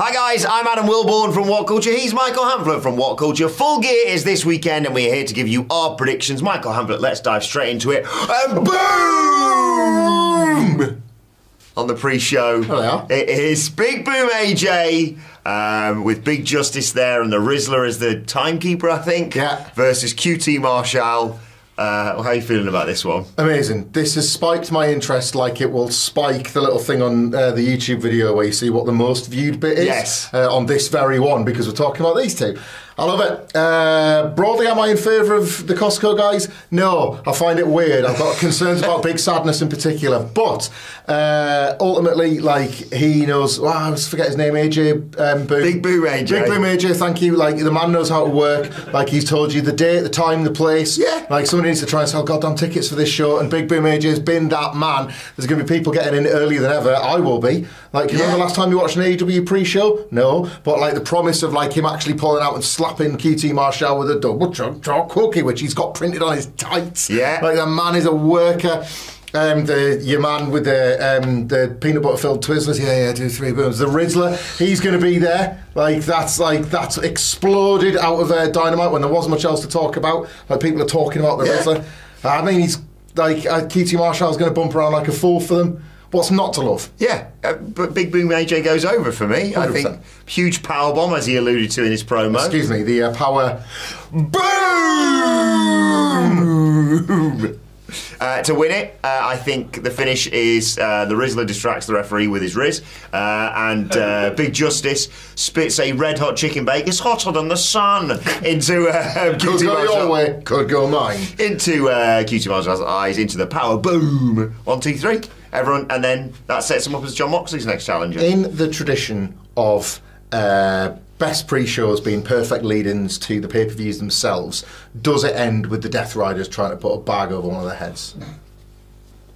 Hi guys, I'm Adam Wilborn from WhatCulture. He's Michael Hamflett from WhatCulture. Full Gear is this weekend and we're here to give you our predictions. Michael Hamflett, let's dive straight into it. And boom! On the pre-show, it is Big Boom AJ with Big Justice there and the Rizzler as the timekeeper, I think, versus QT Marshall. How are you feeling about this one? Amazing. This has spiked my interest like it will spike the little thing on the YouTube video where you see what the most viewed bit is on this very one, because we're talking about these two. I love it. Broadly, am I in favour of the Costco guys? No, I find it weird. I've got concerns about Big Sadness in particular. But ultimately, like, he knows... Oh, I always forget his name, AJ Boom. Big Boom AJ. Big Boom AJ, thank you. Like, the man knows how to work. Like, he's told you the date, the time, the place. Yeah. Like, somebody needs to try and sell goddamn tickets for this show, and Big Boom AJ's been that man. There's going to be people getting in earlier than ever. I will be. Like, you remember the last time you watched an AEW pre-show? No. But, like, the promise of, like, him actually pulling out and slapping QT Marshall with a double choc cookie, which he's got printed on his tights. Yeah. Like, the man is a worker. Your man with the peanut butter filled Twizzlers, do 3 booms. The Rizzler, he's going to be there. That's exploded out of Dynamite when there wasn't much else to talk about. Like, people are talking about the Rizzler. I mean, he's like QT Marshall's going to bump around like a fool for them. What's not to love? Yeah, but Big Boom AJ goes over for me. 100%. I think huge power bomb, as he alluded to in his promo. Excuse me, the power boom. To win it, I think the finish is the Rizzler distracts the referee with his Riz, and Big Justice spits a red hot chicken bake. It's hotter than the sun into could go your way, could go mine. Into QT Marshall's eyes, into the power boom. 1, 2, 3. Everyone, and then that sets him up as John Moxley's next challenger. In the tradition of best pre-shows being perfect lead-ins to the pay-per-views themselves, does it end with the Death Riders trying to put a bag over one of their heads?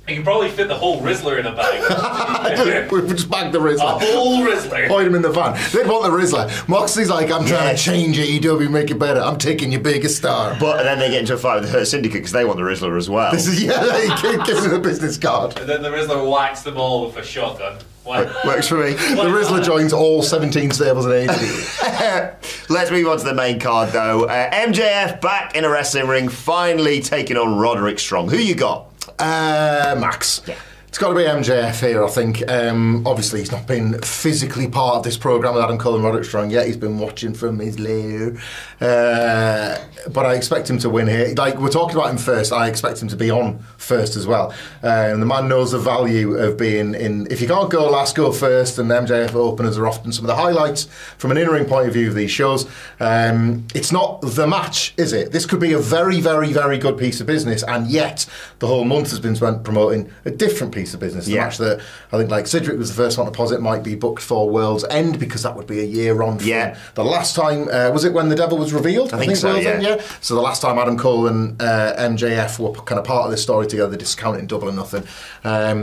You can probably fit the whole Rizzler in a bag. We've just bagged the Rizzler. A whole Rizzler. Hide him in the van. They'd want the Rizzler. Moxley's like, I'm trying to change AEW, make it better. I'm taking your biggest star. But then they get into a fight with the Hurt Syndicate because they want the Rizzler as well. This is, give me the business card. And then the Rizzler whacks them all with a shotgun. Works for me. The Rizzler joins all 17 stables in AEW. Let's move on to the main card, though. MJF back in a wrestling ring, finally taking on Roderick Strong. Who you got? Max. Yeah. It's got to be MJF here, I think. Obviously, he's not been physically part of this programme with Adam Cole and Roderick Strong yet. He's been watching from his lair. But I expect him to win here. Like, we're talking about him first. I expect him to be on first as well. And the man knows the value of being in... If you can't go last, go first. And MJF openers are often some of the highlights from an in-ring point of view of these shows. It's not the match, is it? This could be a very, very, very good piece of business. And yet, the whole month has been spent promoting a different piece of business. The match that I think, like, Cedric was the first one to posit might be booked for World's End, because that would be a year on from the last time, was it when the Devil was revealed? I think so, World's End, so the last time Adam Cole and MJF were kind of part of this story together, discounting Double or Nothing.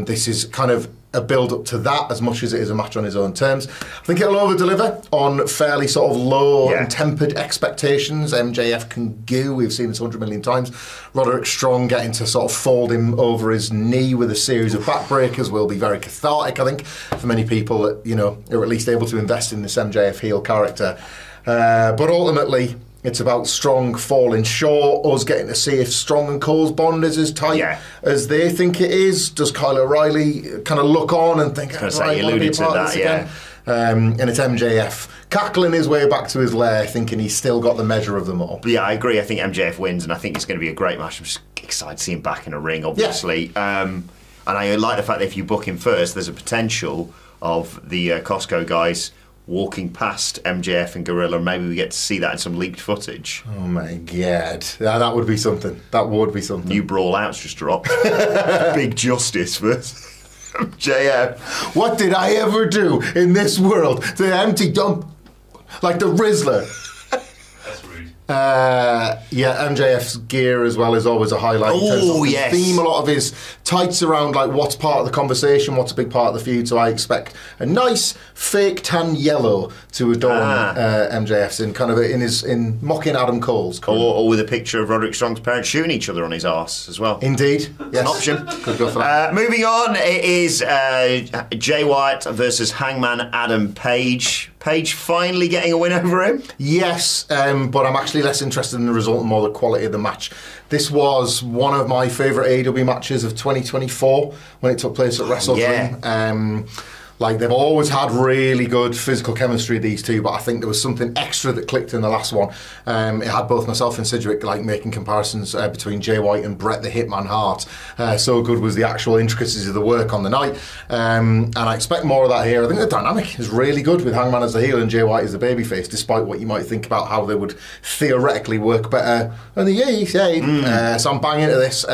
This is kind of a build-up to that as much as it is a match on his own terms. I think it'll over-deliver on fairly sort of low and tempered expectations. MJF can go, we've seen this 100 million times. Roderick Strong getting to sort of fold him over his knee with a series of backbreakers will be very cathartic, I think, for many people that, you know, are at least able to invest in this MJF heel character. But ultimately, it's about Strong falling short, us getting to see if Strong and Cole's bond is as tight as they think it is. Does Kyle O'Reilly kind of look on and think, I alluded to that, and it's MJF cackling his way back to his lair, thinking he's still got the measure of them all. But yeah, I agree. I think MJF wins, and I think it's going to be a great match. I'm just excited to see him back in a ring, obviously. And I like the fact that if you book him first, there's a potential of the Costco guys walking past MJF and Gorilla. Maybe we get to see that in some leaked footage. Oh my god, that would be something. That would be something. New brawl outs just dropped. Big Justice versus MJF. What did I ever do in this world to empty dump like the Rizzler? That's rude. MJF's gear as well is always a highlight. Oh, yes. Theme, a lot of his tights around like what's part of the conversation, what's a big part of the feud. So I expect a nice fake tan yellow to adorn MJF's in kind of in mocking Adam Cole's. Or with a picture of Roderick Strong's parents shooting each other on his arse as well. Indeed, yes. An option. Could go for that. Moving on, it is Jay White versus Hangman Adam Page. Paige finally getting a win over him? Yes, but I'm actually less interested in the result and more the quality of the match. This was one of my favourite AEW matches of 2024 when it took place at Wrestle Dream. Like, they've always had really good physical chemistry, these two, but I think there was something extra that clicked in the last one. It had both myself and Sidgwick like making comparisons between Jay White and Bret the Hitman Hart. So good was the actual intricacies of the work on the night. And I expect more of that here. I think the dynamic is really good with Hangman as the heel and Jay White as the babyface, despite what you might think about how they would theoretically work better on the East. So I'm banging into this.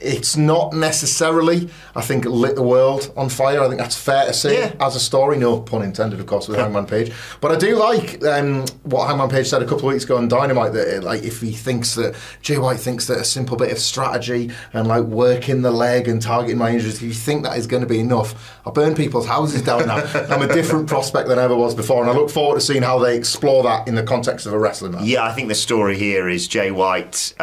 It's not necessarily, I think, lit the world on fire. I think that's fair to say as a story. No pun intended, of course, with Hangman Page. But I do like what Hangman Page said a couple of weeks ago on Dynamite, that like if he thinks that Jay White thinks that a simple bit of strategy and like working the leg and targeting my injuries, if you think that is going to be enough, I'll burn people's houses down now. I'm a different prospect than I ever was before, and I look forward to seeing how they explore that in the context of a wrestling match. Yeah, I think the story here is Jay White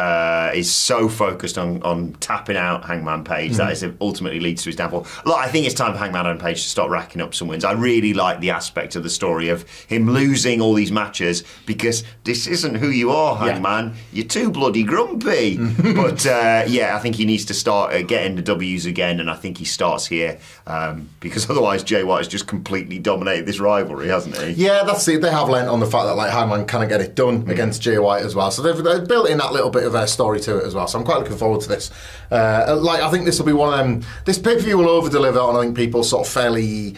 is so focused on tapping out Hangman Page that is ultimately leads to his downfall. Look, I think it's time for Hangman Page to start racking up some wins. I really like the aspect of the story of him losing all these matches because this isn't who you are, Hangman. You're too bloody grumpy. But I think he needs to start getting the W's again, and I think he starts here because otherwise Jay White has just completely dominated this rivalry, hasn't he? Yeah, that's it. They have lent on the fact that like Hangman can't get it done against Jay White as well. So they've built in that little bit of a story to it as well. So I'm quite looking forward to this. I think this will be one of them. This pay-per-view will over-deliver on, I think, people sort of fairly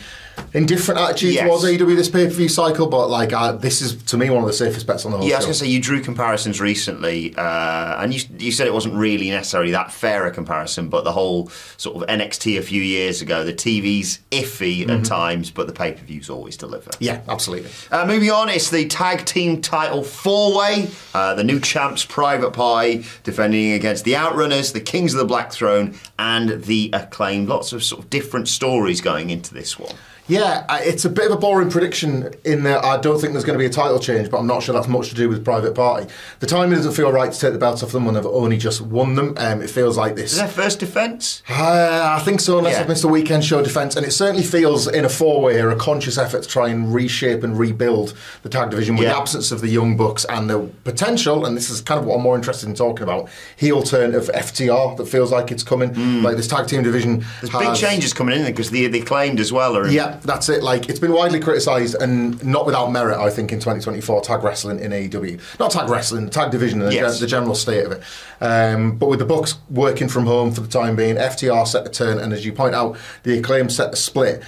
indifferent attitude towards AEW this pay-per-view cycle, but like this is to me one of the safest bets on the whole show. I was going to say, you drew comparisons recently, and you said it wasn't really necessarily that fair a comparison, but the whole sort of NXT a few years ago, the TV's iffy at times, but the pay-per-views always deliver. Yeah, absolutely. Moving on, it's the tag team title four-way. The new champs, Private Pie, defending against the Outrunners, the Kings of the Black Throne, and the Acclaimed. Lots of sort of different stories going into this one. Yeah, it's a bit of a boring prediction in that I don't think there's going to be a title change, but I'm not sure that's much to do with Private Party. The timing doesn't feel right to take the belts off them when they've only just won them. It feels like this. Is that their first defence? I think so, unless I've missed a weekend show defence. And it certainly feels in a four-way here a conscious effort to try and reshape and rebuild the tag division with the absence of the Young Bucks and the potential, and this is kind of what I'm more interested in talking about, heel turn of FTR that feels like it's coming. Like this tag team division There's big changes coming in because the Acclaimed as well are in. Yeah, that's it. Like, it's been widely criticised and not without merit, I think, in 2024, tag wrestling in AEW. Not tag wrestling, the tag division and the general state of it. But with the Bucks working from home for the time being, FTR set to turn, and as you point out, the Acclaim set to split.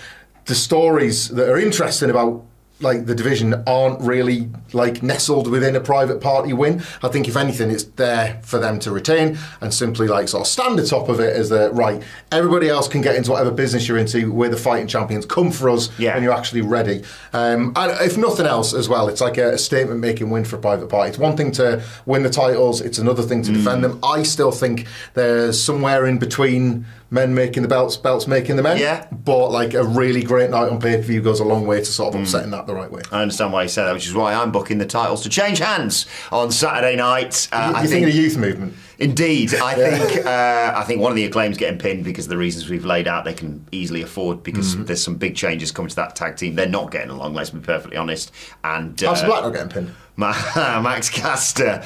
The stories that are interesting about like the division aren't really like nestled within a Private Party win. I think if anything it's there for them to retain and simply like sort of stand atop of it as the right, everybody else can get into whatever business you're into, we're the fighting champions, come for us when you're actually ready. And if nothing else as well, it's like a statement making win for Private Party. It's one thing to win the titles, it's another thing to defend them. I still think there's somewhere in between men making the belts, belts making the men. Yeah. But like a really great night on pay-per-view goes a long way to sort of upsetting that the right way. I understand why you said that, which is why I'm booking the titles to change hands on Saturday night. You think of the youth movement? Indeed. I think one of the Acclaim's getting pinned because of the reasons we've laid out they can easily afford, because there's some big changes coming to that tag team. They're not getting along, let's be perfectly honest. And House of Black not getting pinned? Max Caster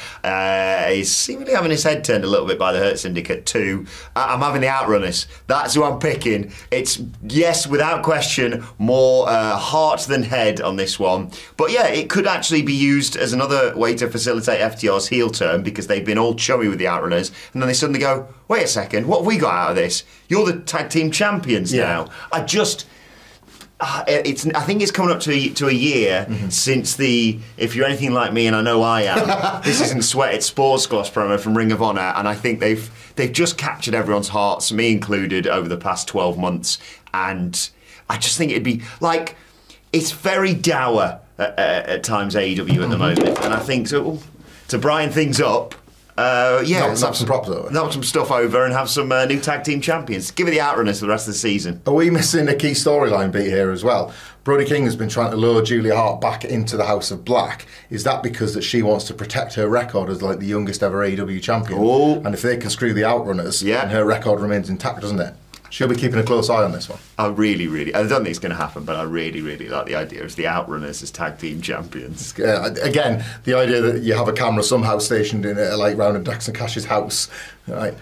is seemingly having his head turned a little bit by the Hurt Syndicate too. I'm having the Outrunners. That's who I'm picking. It's, yes, without question, more heart than head on this one. But yeah, it could actually be used as another way to facilitate FTR's heel turn, because they've been all chummy with the Outrunners, and then they suddenly go, wait a second, what have we got out of this? You're the tag team champions now. I think it's coming up to a year since the If You're Anything Like Me, and I Know I Am, This Isn't Sweated Sports Gloss promo from Ring of Honor, and I think they've just captured everyone's hearts, me included, over the past 12 months, and I just think it'd be like, it's very dour at times, AEW at the moment, and I think to brighten things up, knock some stuff over and have some new tag team champions. Give it the Outrunners for the rest of the season. Are we missing a key storyline beat here as well? Brody King has been trying to lure Julia Hart back into the House of Black. Is that because that she wants to protect her record as like the youngest ever AEW champion? And if they can screw the Outrunners, then her record remains intact, doesn't it? She'll be keeping a close eye on this one. I really, I don't think it's going to happen, but I really like the idea of the Outrunners as tag team champions. Again, the idea that you have a camera somehow stationed in like round in Dax and Cash's house, right?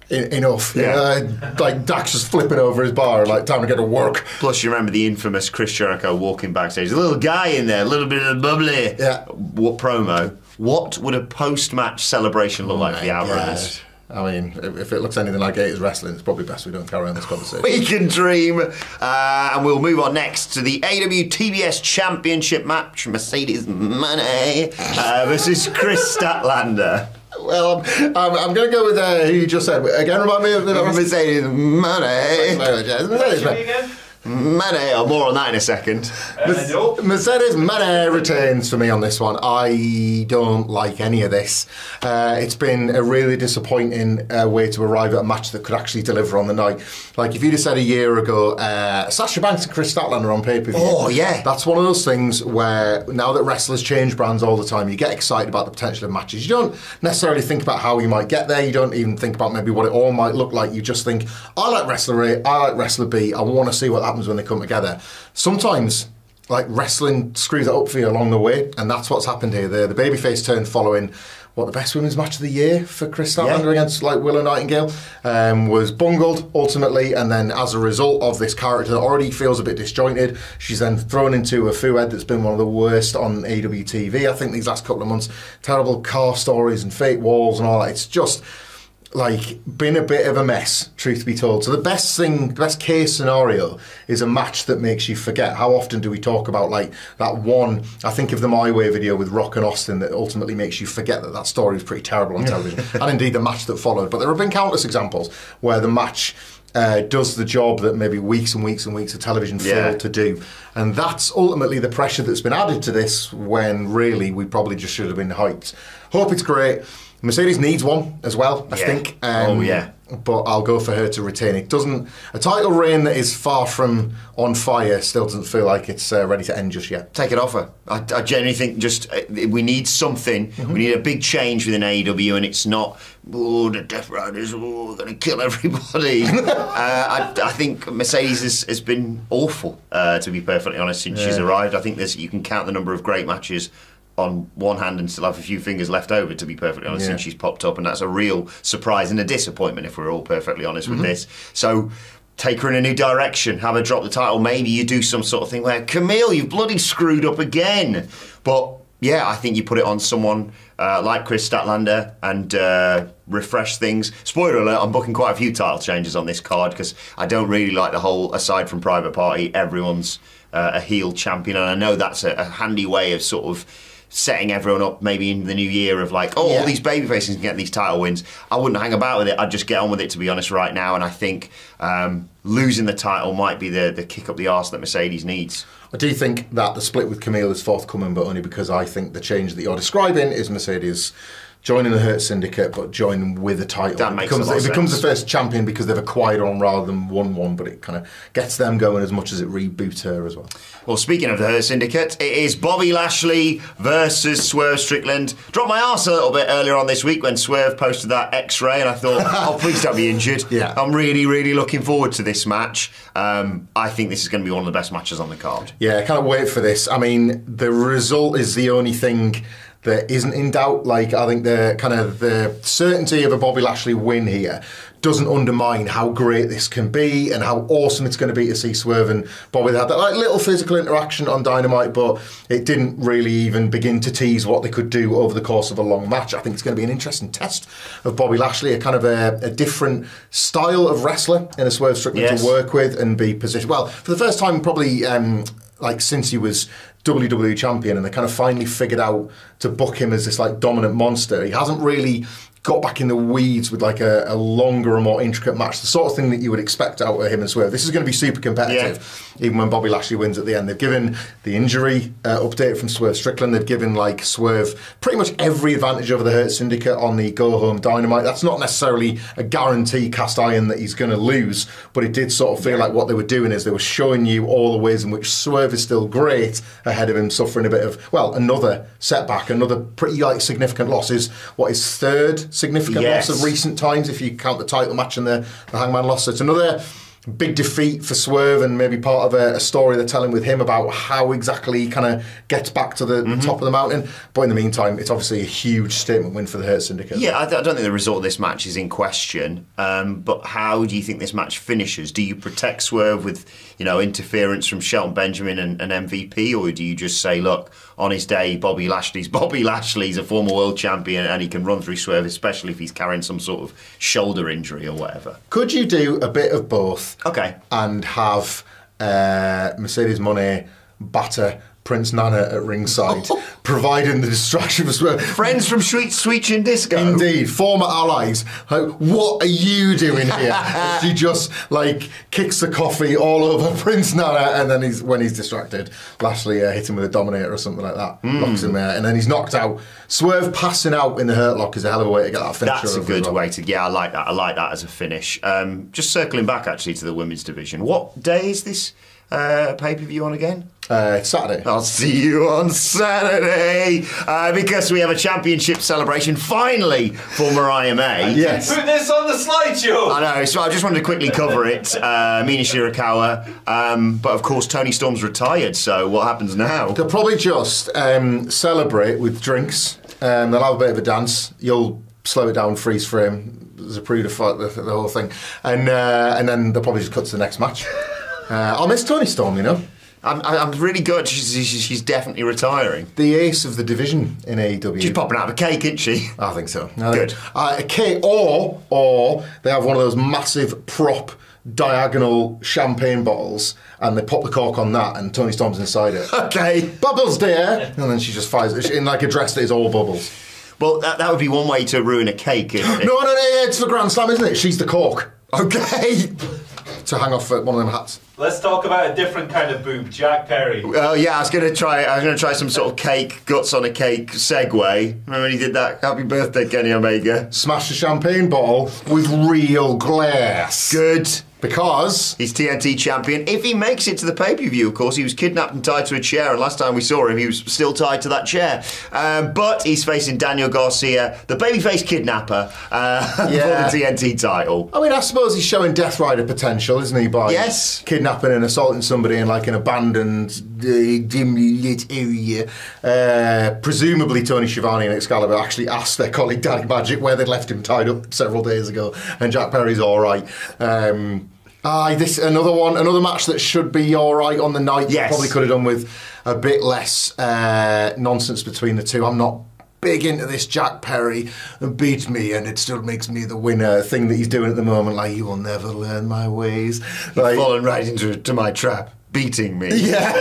Enough. Yeah. Like Dax just flipping over his bar, like time to get to work. Plus, you remember the infamous Chris Jericho walking backstage. A little guy in there, a little bit of bubbly. Yeah. What promo? What would a post-match celebration look like for the Outrunners? God. I mean, if it looks anything like 80s wrestling, it's probably best we don't carry on this conversation. We can dream. And we'll move on next to the AEW TBS Championship match. Mercedes Mone versus Kris Statlander. Well, I'm going to go with who you just said. Again, remind me of the Mercedes Mone. Again? Mone, or more on that in a second. Mercedes Mone retains for me on this one. I don't like any of this. It's been a really disappointing way to arrive at a match that could actually deliver on the night. Like if you'd have said a year ago, Sasha Banks and Kris Statlander on pay-per-view. Oh, yeah. That's one of those things where now that wrestlers change brands all the time, you get excited about the potential of matches. You don't necessarily think about how you might get there. You don't even think about maybe what it all might look like. You just think, I like wrestler A, I like wrestler B, I want to see what happens when they come together. Sometimes like wrestling screws it up for you along the way, and that's what's happened here. The babyface turn following the best women's match of the year for Kris Statlander against like Willow Nightingale was bungled ultimately, and then as a result of this character that already feels a bit disjointed, she's then thrown into a foo-head that's been one of the worst on AEW TV I think these last couple of months. Terrible car stories and fake walls and all that. It's just like been a bit of a mess, truth be told. So the best case scenario is a match that makes you forget. How often do we talk about like that one, I think of the My Way video with Rock and Austin, that ultimately makes you forget that story was pretty terrible on television, and indeed the match that followed. But there have been countless examples where the match does the job that maybe weeks and weeks and weeks of television failed to do. And that's ultimately the pressure that's been added to this, when really we probably just should have been hyped. Hope it's great. Mercedes needs one as well, I think. But I'll go for her to retain. It doesn't. A title reign that is far from on fire still doesn't feel like it's ready to end just yet. Take it off her. I genuinely think just we need something. We need a big change within AEW, and it's not, the Death Riders, we're going to kill everybody. I think Mercedes has been awful, to be perfectly honest, since she's arrived. I think you can count the number of great matches on one hand and still have a few fingers left over, to be perfectly honest, since she's popped up, and that's a real surprise and a disappointment if we're all perfectly honest with this. So take her in a new direction, have her drop the title. Maybe you do some sort of thing where, Camille, you've bloody screwed up again. But yeah, I think you put it on someone like Kris Statlander and refresh things. Spoiler alert, I'm booking quite a few title changes on this card because I don't really like the whole, aside from Private Party, everyone's a heel champion, and I know that's a handy way of sort of setting everyone up maybe in the new year of like, all these babyfaces can get these title wins. I wouldn't hang about with it. I'd just get on with it, to be honest, right now. And I think losing the title might be the kick up the arse that Mercedes needs. I do think that the split with Camille is forthcoming, but only because I think the change that you're describing is Mercedes joining the Hurt Syndicate, but joining with a title. That makes a lot of sense. It becomes the first champion because they've acquired on rather than won one, but it kind of gets them going as much as it reboots her as well. Well, speaking of the Hurt Syndicate, it is Bobby Lashley versus Swerve Strickland. Dropped my arse a little bit earlier on this week when Swerve posted that X-ray, and I thought, oh, please don't be injured. I'm really, really looking forward to this match. I think this is going to be one of the best matches on the card. Yeah, I can't wait for this. I mean, the result is the only thing that isn't in doubt. Like, I think the certainty of a Bobby Lashley win here doesn't undermine how great this can be and how awesome it's going to be to see Swerve and Bobby. They had that like little physical interaction on Dynamite, but it didn't really even begin to tease what they could do over the course of a long match. I think it's going to be an interesting test of Bobby Lashley, a kind of a different style of wrestler in a Swerve Strickland to work with and be positioned. Well, for the first time probably like since he was WWE champion, and they kind of finally figured out to book him as this like dominant monster. He hasn't really got back in the weeds with like a longer and more intricate match, the sort of thing that you would expect out of him and Swerve. This is going to be super competitive, even when Bobby Lashley wins at the end. They've given the injury update from Swerve Strickland. They've given like Swerve pretty much every advantage over the Hurt Syndicate on the go-home Dynamite. That's not necessarily a guarantee cast iron that he's going to lose, but it did sort of feel like what they were doing is they were showing you all the ways in which Swerve is still great ahead of him suffering a bit of, well, another setback, another pretty like significant loss. His third significant loss of recent times if you count the title match and the Hangman loss. So it's another big defeat for Swerve, and maybe part of a story they're telling with him about how exactly he kind of gets back to the top of the mountain. But in the meantime, it's obviously a huge statement win for the Hurt Syndicate. Yeah, I don't think the result of this match is in question. But how do you think this match finishes? Do you protect Swerve with, interference from Shelton Benjamin and MVP, or do you just say, look, on his day, Bobby Lashley's a former world champion and he can run through Swerve, especially if he's carrying some sort of shoulder injury or whatever? Could you do a bit of both? Okay. And have Mercedes Moné batter Prince Nana at ringside, providing the distraction for Swerve. Friends from Sweet Chin Disco. Indeed, former allies. Like, what are you doing here? She just kicks the coffee all over Prince Nana, and then when he's distracted, Lashley hits him with a Dominator or something like that, knocks him and then he's knocked out. Swerve passing out in the Hurt Lock is a hell of a way to get that finish. That's a good way to. Yeah, I like that. I like that as a finish. Just circling back actually to the women's division. What day is this pay-per-view on again? It's Saturday. I'll see you on Saturday because we have a championship celebration finally for Mariah May. Yes. Put this on the slideshow. I know, so I just wanted to quickly cover it. Mina Shirakawa, but of course Toni Storm's retired, so what happens now? They'll probably just celebrate with drinks. They'll have a bit of a dance. You'll slow it down, freeze frame, Zapruder fight, the whole thing. And then they'll probably just cut to the next match. I'll miss Toni Storm, I'm really good. She's definitely retiring. The ace of the division in AEW. She's popping out of a cake, isn't she? I think so. Good. A cake, or they have one of those massive prop diagonal champagne bottles, and they pop the cork on that, and Toni Storm's inside it. Okay. Bubbles, dear! And then she just fires it in a dress that is all bubbles. Well, that would be one way to ruin a cake. No, it's for Grand Slam, isn't it? She's the cork. Okay. To hang off one of them hats. Let's talk about a different kind of boob, Jack Perry. Oh yeah, I was going to try some sort of cake, guts on a cake segue. Remember when he did that? Happy birthday, Kenny Omega. Smash the champagne bottle with real glass. Good. Because he's TNT champion. If he makes it to the pay-per-view, of course, he was kidnapped and tied to a chair, and last time we saw him, he was still tied to that chair. But he's facing Daniel Garcia, the babyface kidnapper, for the TNT title. I mean, I suppose he's showing Death Rider potential, isn't he, by kidnapping and assaulting somebody in an abandoned, dimly lit area. Presumably Tony Schiavone and Excalibur actually asked their colleague Danny Magic where they'd left him tied up several days ago, and Jack Perry's all right. Another match that should be all right on the night. Yes. Probably could have done with a bit less nonsense between the two. I'm not big into this Jack Perry beat me and it still makes me the winner thing that he's doing at the moment. You will never learn my ways. Fallen right into my trap. Beating me. Yeah.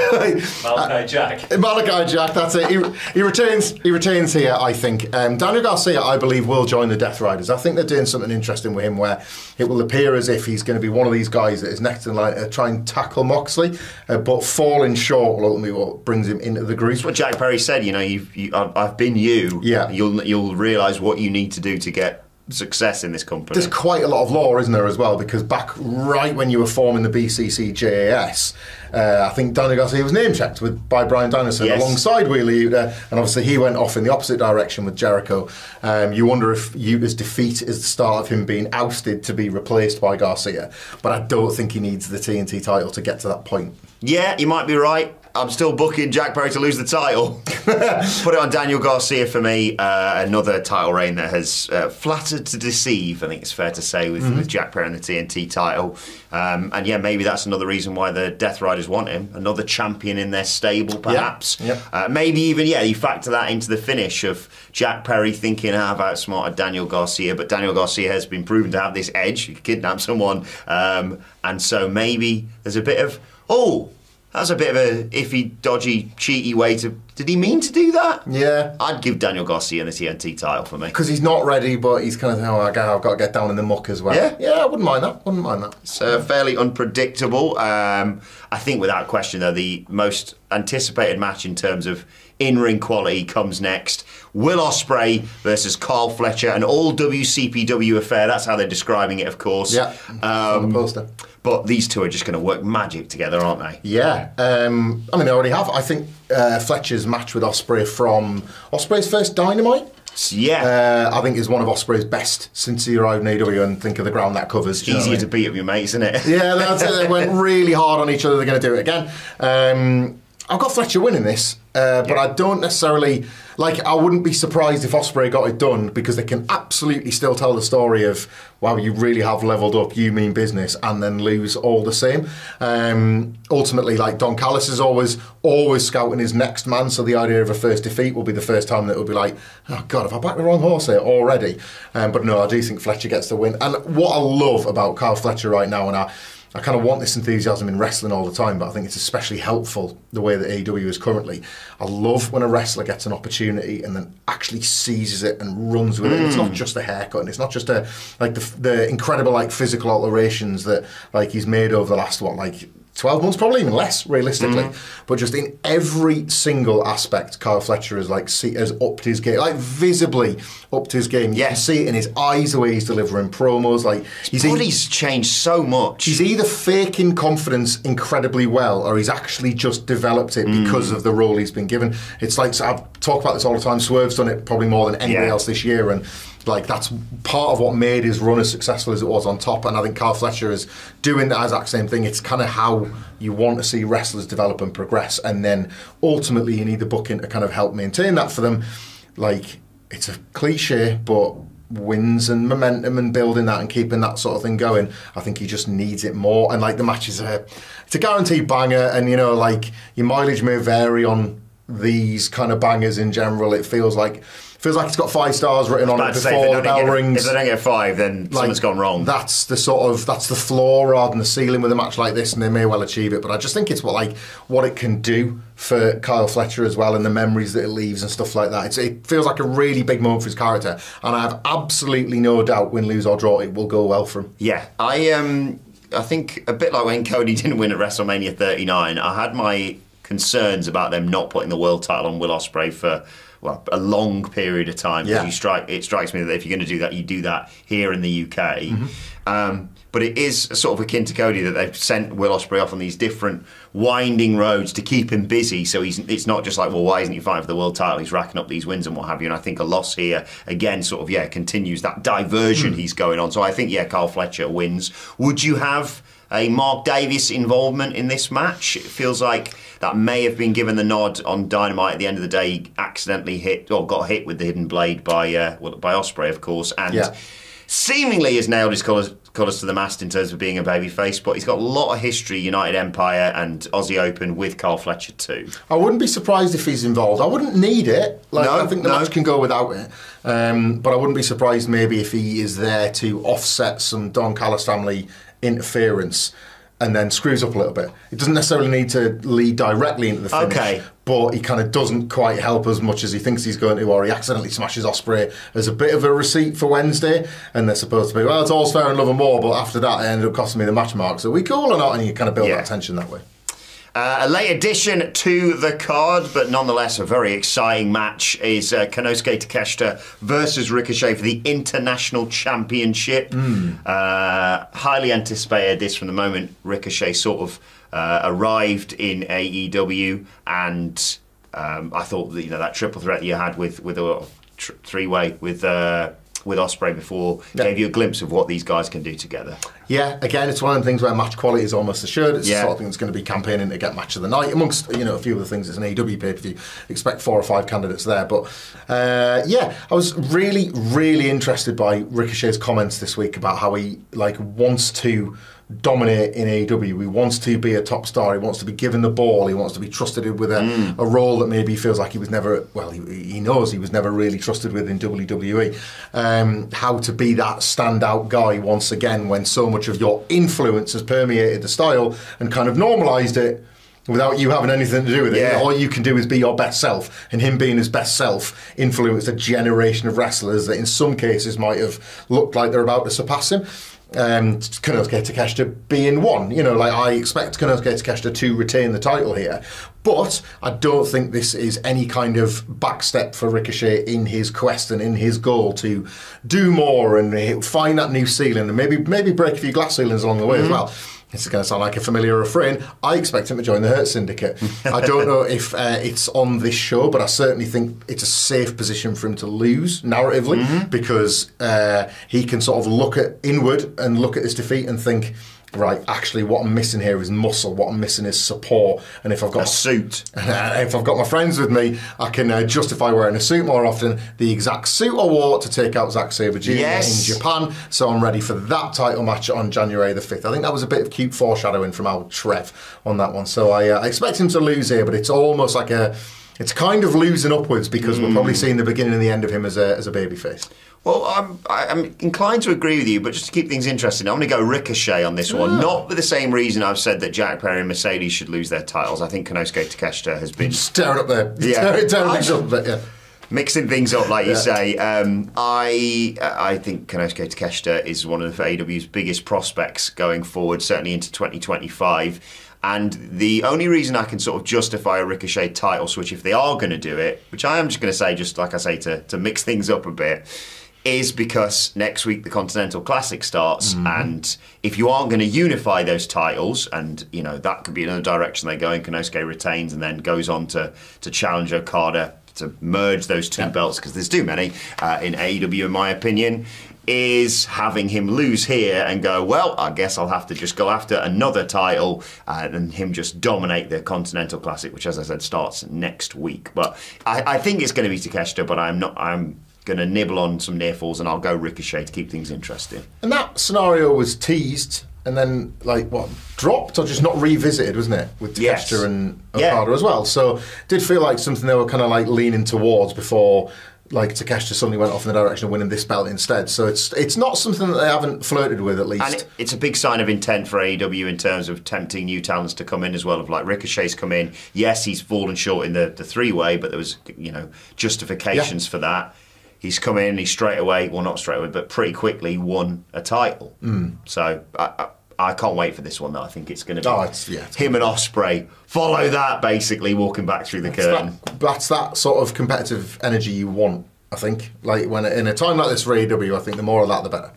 Malachi Jack. Malachi Jack, that's it. He retains here, I think. Daniel Garcia, I believe, will join the Death Riders. I think they're doing something interesting with him where it will appear as if he's going to be one of these guys that is next in line to try and tackle Moxley, but falling short will ultimately what brings him into the group. That's what Jack Perry said, I've been you. Yeah. You'll realise what you need to do to get success in this company. There's quite a lot of law, isn't there, as well, because back right when you were forming the BCC JAS, I think Daniel Garcia was name checked by Bryan Danielson alongside Wheeler Yuta, and obviously he went off in the opposite direction with Jericho. You wonder if Yuta's defeat is the start of him being ousted to be replaced by Garcia, but I don't think he needs the TNT title to get to that point. Yeah, you might be right. I'm still booking Jack Perry to lose the title. Put it on Daniel Garcia for me. Another title reign that has flattered to deceive, I think it's fair to say, with Jack Perry and the TNT title. And maybe that's another reason why the Death Riders want him. Another champion in their stable, perhaps. Yep. Maybe even, you factor that into the finish of Jack Perry thinking, I've outsmarted Daniel Garcia, but Daniel Garcia has been proven to have this edge. He can kidnap someone. And so maybe there's a bit of, that's a bit of a iffy, dodgy, cheaty way to... Did he mean to do that? Yeah. I'd give Daniel Garcia the TNT title for me. Because he's not ready, but he's kind of, I've got to get down in the muck as well. Yeah, I wouldn't mind that. It's fairly unpredictable. I think without question, though, the most anticipated match in terms of in-ring quality comes next. Will Ospreay versus Carl Fletcher, an all WCPW affair. That's how they're describing it, of course. Yeah, on the poster. But these two are just going to work magic together, aren't they? Yeah. They already have. I think Fletcher's match with Ospreay from Ospreay's first Dynamite I think is one of Ospreay's best since he arrived in AEW, and think of the ground that covers. Easier to beat up your mates, isn't it? Yeah, that's it. They went really hard on each other. They're going to do it again. I've got Fletcher winning this, but I don't necessarily... I wouldn't be surprised if Ospreay got it done, because they can absolutely still tell the story of, wow, you really have leveled up, you mean business, and then lose all the same. Ultimately, Don Callis is always scouting his next man, so the idea of a first defeat will be the first time that it will be like, oh God, have I backed the wrong horse here already? But no, I do think Fletcher gets the win. And what I love about Kyle Fletcher right now, and I kind of want this enthusiasm in wrestling all the time, but I think it's especially helpful the way that AEW is currently. I love when a wrestler gets an opportunity and then actually seizes it and runs with it. It's not just a haircut, and it's not just the incredible physical alterations that he's made over the last 12 months, probably even less, realistically. But just in every single aspect, Kyle Fletcher has upped his game, visibly upped his game. You can see it in his eyes, the way he's delivering promos. His body's changed so much. He's either faking confidence incredibly well, or he's actually just developed it because of the role he's been given. It's I talk about this all the time. Swerve's done it probably more than anybody else this year, and that's part of what made his run as successful as it was on top. And I think Kyle Fletcher is doing that exact same thing. It's kind of how you want to see wrestlers develop and progress, and then ultimately you need the booking to kind of help maintain that for them. It's a cliche, but wins and momentum and building that and keeping that sort of thing going, I think he just needs it more. And the match is it's a guaranteed banger, and your mileage may vary on these kind of bangers in general. It feels like it's got 5 stars written on it before the bell rings. If they don't get 5, then something's gone wrong. That's the floor rather than the ceiling with a match like this, and they may well achieve it. But I just think it's what it can do for Kyle Fletcher as well, and the memories that it leaves and stuff like that. It feels like a really big moment for his character, and I have absolutely no doubt, win, lose or draw, it will go well for him. Yeah, I think a bit like when Cody didn't win at WrestleMania 39, I had my concerns about them not putting the world title on Will Ospreay for a long period of time. Yeah. It strikes me that if you're going to do that, you do that here in the UK. But it is sort of akin to Cody that they've sent Will Ospreay off on these different winding roads to keep him busy. So it's not just why isn't he fighting for the world title? He's racking up these wins and what have you. And I think a loss here, again, continues that diversion he's going on. So I think, Kyle Fletcher wins. Would you have a Mark Davis involvement in this match? It feels like that may have been given the nod on Dynamite. At the end of the day, he accidentally got hit with the hidden blade by Ospreay, of course, and seemingly has nailed his colours to the mast in terms of being a babyface. But he's got a lot of history, United Empire and Aussie Open, with Kyle Fletcher too. I wouldn't be surprised if he's involved. I wouldn't need it. I think the match can go without it. But I wouldn't be surprised maybe if he is there to offset some Don Callis family interference and then screws up a little bit. It doesn't necessarily need to lead directly into the finish, but he kind of doesn't quite help as much as he thinks he's going to, or he accidentally smashes Ospreay as a bit of a receipt for Wednesday, and they're supposed to be, well, it's all's fair in love and war, but after that it ended up costing me the match mark. So we cool or not? And you kind of build that tension that way. A late addition to the card, but nonetheless a very exciting match, is Konosuke Takeshita versus Ricochet for the International Championship. Highly anticipated this from the moment Ricochet sort of arrived in AEW, and I thought that, that triple threat that you had with a three-way with Ospreay before gave you a glimpse of what these guys can do together. Yeah, again, it's one of the things where match quality is almost assured. It's the sort of thing that's going to be campaigning to get match of the night. Amongst a few of the things, it's an AEW pay-per-view. Expect 4 or 5 candidates there. But I was really, really interested by Ricochet's comments this week about how he wants to dominate in AEW. He wants to be a top star. He wants to be given the ball. He wants to be trusted with a role that maybe he feels like he was never, he knows he was never really trusted with in WWE. How to be that standout guy once again when so much of your influence has permeated the style and kind of normalised it without you having anything to do with it. All you can do is be your best self, and him being his best self influenced a generation of wrestlers that in some cases might have looked like they're about to surpass him. Konosuke Takeshita being one. I expect Konosuke Takeshita to retain the title here, but I don't think this is any kind of backstep for Ricochet in his quest and in his goal to do more and find that new ceiling and maybe break a few glass ceilings along the way as well. This is going to sound like a familiar refrain. I expect him to join the Hurt Syndicate. I don't know if it's on this show, but I certainly think it's a safe position for him to lose narratively because he can sort of look at inward and look at his defeat and think, right, actually what I'm missing here is muscle, what I'm missing is support, and if I've got a suit, if I've got my friends with me, I can justify wearing a suit more often. The exact suit I wore to take out Zack Sabre Jr. in Japan, so I'm ready for that title match on January the 5th. I think that was a bit of cute foreshadowing from our Trev on that one, so I expect him to lose here, but it's almost like it's kind of losing upwards because we're probably seeing the beginning and the end of him as a babyface. Well, I'm inclined to agree with you, but just to keep things interesting, I'm going to go Ricochet on this one. Not for the same reason I've said that Jack Perry and Mercedes should lose their titles. I think Konosuke Takeshita has been... Staring up there. Yeah. Staring things up a bit, yeah. Mixing things up, like you say. I think Konosuke Takeshita is one of AEW's biggest prospects going forward, certainly into 2025. And the only reason I can sort of justify a Ricochet title switch, if they are going to do it, which I am just going to say, just like I say, to mix things up a bit, is because next week the Continental Classic starts, and if you aren't going to unify those titles, and you know that could be another direction they go in, Konosuke retains and then goes on to challenge Okada to merge those two belts, because there's too many in AEW in my opinion, is having him lose here and go, well, I guess I'll have to just go after another title and him just dominate the Continental Classic, which, as I said, starts next week. But I think it's going to be Takeshita, but I'm going to nibble on some near falls and I'll go Ricochet to keep things interesting. And that scenario was teased and then, dropped or just not revisited, wasn't it? With Takeshita and Okada as well. So it did feel like something they were kind of leaning towards before Takeshita suddenly went off in the direction of winning this belt instead. So it's not something that they haven't flirted with, at least. And it's a big sign of intent for AEW in terms of tempting new talents to come in as well. Of Ricochet's come in. Yes, he's fallen short in the three-way, but there was justifications for that. He's come in, he straight away, well, not straight away, but pretty quickly won a title. So I can't wait for this one, though. I think it's going to be him and Ospreay. Follow that, basically, walking back through the curtain. That's that sort of competitive energy you want, I think. When in a time like this for AEW, I think the more of that, the better.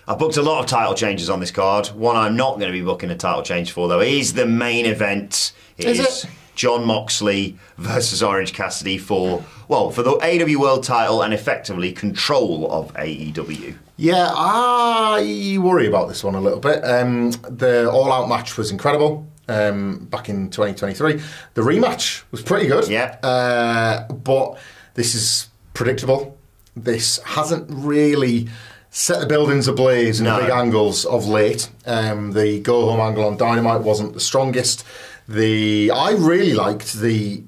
I booked a lot of title changes on this card. One I'm not going to be booking a title change for, though, is the main event. Is it? John Moxley versus Orange Cassidy for the AEW World title and effectively control of AEW. Yeah, I worry about this one a little bit. The all-out match was incredible back in 2023. The rematch was pretty good. Yeah. But this is predictable. This hasn't really set the buildings ablaze in the big angles of late. The go-home angle on Dynamite wasn't the strongest. I really liked the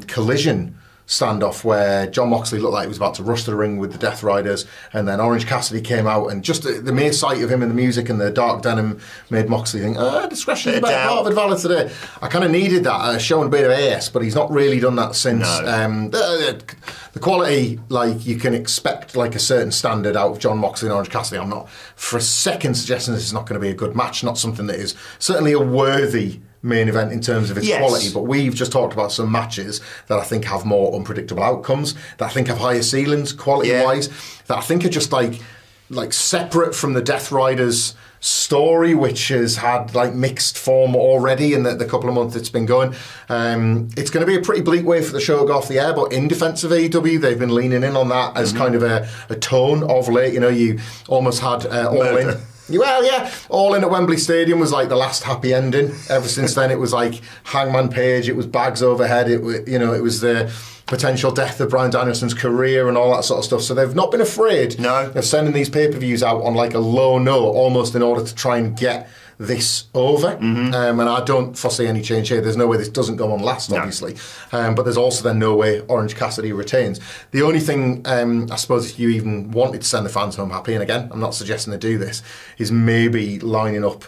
collision standoff where John Moxley looked like he was about to rush to the ring with the Death Riders, and then Orange Cassidy came out, and just the mere sight of him in the music and the dark denim made Moxley think, discretion is a better part of it valid today. I kind of needed that, showing a bit of AS, but he's not really done that since. No. The quality, you can expect a certain standard out of John Moxley and Orange Cassidy. I'm not for a second suggesting this is not going to be a good match, not something that is certainly a worthy main event in terms of its quality, but we've just talked about some matches that I think have more unpredictable outcomes, that I think have higher ceilings quality-wise, that I think are just separate from the Death Riders story, which has had mixed form already in the couple of months it's been going. It's going to be a pretty bleak way for the show to go off the air, but in defence of AEW, they've been leaning in on that as kind of a tone of late. You almost had All In. Well, yeah, All In at Wembley Stadium was the last happy ending. Ever since then, it was Hangman Page, it was bags overhead, it was the potential death of Bryan Danielson's career and all that sort of stuff. So they've not been afraid of sending these pay-per-views out on a low note, almost in order to try and get this over. And I don't foresee any change here. There's no way this doesn't go on last, obviously. But there's also then no way Orange Cassidy retains. The only thing, I suppose, if you even wanted to send the fans home happy, and again, I'm not suggesting they do this, is maybe lining up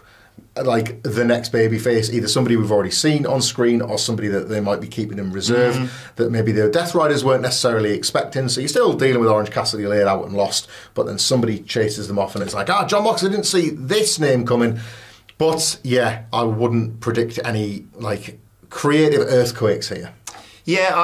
the next babyface, either somebody we've already seen on screen or somebody that they might be keeping in reserve that maybe the Death Riders weren't necessarily expecting. So you're still dealing with Orange Cassidy laid out and lost, but then somebody chases them off and it's John Moxley didn't see this name coming. But yeah, I wouldn't predict any creative earthquakes here. Yeah,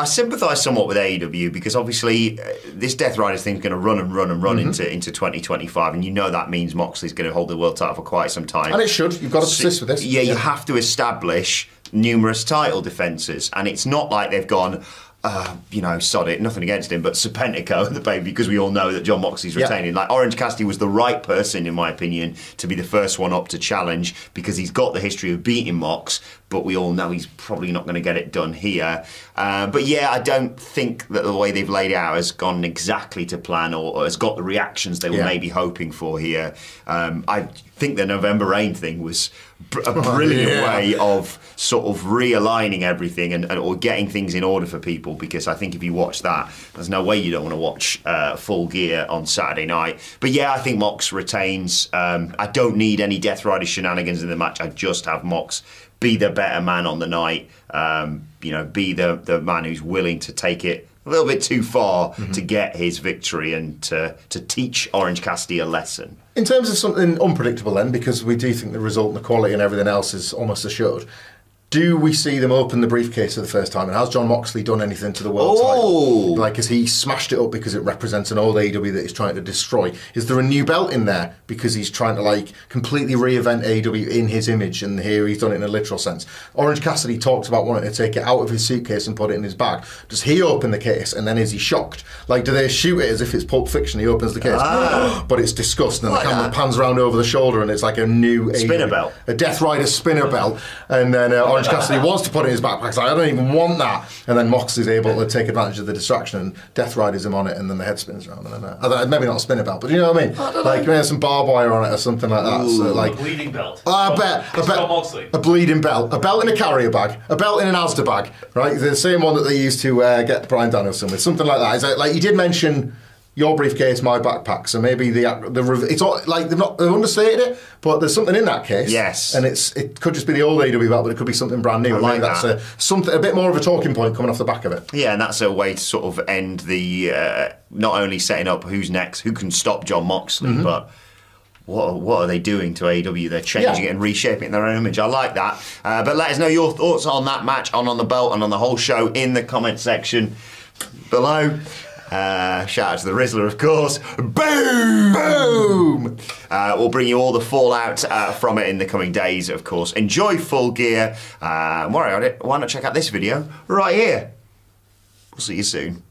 I sympathise somewhat with AEW because obviously this Death Riders thing is going to run and run and run into 2025, and you know that means Moxley's going to hold the world title for quite some time. And it should. You've got to persist with this. Yeah, you have to establish numerous title defences, and it's not like they've gone, sod it, nothing against him, but Serpentico, the baby, because we all know that Jon Moxley's retaining. Like, Orange Cassidy was the right person, in my opinion, to be the first one up to challenge, because he's got the history of beating Mox, but we all know he's probably not going to get it done here. But yeah, I don't think that the way they've laid it out has gone exactly to plan or has got the reactions they were maybe hoping for here. I think the November Rain thing was a brilliant way of sort of realigning everything and or getting things in order for people, because I think if you watch that, there's no way you don't want to watch Full Gear on Saturday night. But yeah, I think Mox retains. I don't need any Death Rider shenanigans in the match. I just have Mox be the better man on the night, be the man who's willing to take it a little bit too far to get his victory and to teach Orange Cassidy a lesson. In terms of something unpredictable then, because we do think the result and the quality and everything else is almost assured, do we see them open the briefcase for the first time? And has Jon Moxley done anything to the world title? Like, has he smashed it up because it represents an old AEW that he's trying to destroy? Is there a new belt in there because he's trying to, completely reinvent AEW in his image, and here he's done it in a literal sense? Orange Cassidy talks about wanting to take it out of his suitcase and put it in his bag. Does he open the case, and then is he shocked? Like, do they shoot it as if it's Pulp Fiction? He opens the case, but it's disgust, and then the camera pans around over the shoulder, and it's like a new spinner AEW, belt. a Death Rider spinner belt, and then Orange Cassidy wants to put it in his backpack. He's like, I don't even want that. And then Moxley's able to take advantage of the distraction, and Death Riders him on it, and then the head spins around. And then, maybe not a spinner belt, but you know what I mean? Like, maybe some barbed wire on it or something like that. So, a bleeding belt. I bet a bleeding belt, a belt in a carrier bag, a belt in an Asda bag, right? The same one that they used to get Bryan Danielson with, something like that. Is like you did mention your briefcase, my backpack. So maybe it's all, like they've understated it, but there's something in that case. Yes, and it could just be the old AEW belt, but it could be something brand new. I like that's a bit more of a talking point coming off the back of it. Yeah, and that's a way to sort of end the not only setting up who's next, who can stop Jon Moxley, but what are they doing to AEW? They're changing it and reshaping it in their own image. I like that. But let us know your thoughts on that match, on the belt, and on the whole show in the comment section below. Shout out to the Rizzler, of course. Boom! Boom! We'll bring you all the fallout from it in the coming days, of course. Enjoy Full Gear. Why not check out this video right here? We'll see you soon.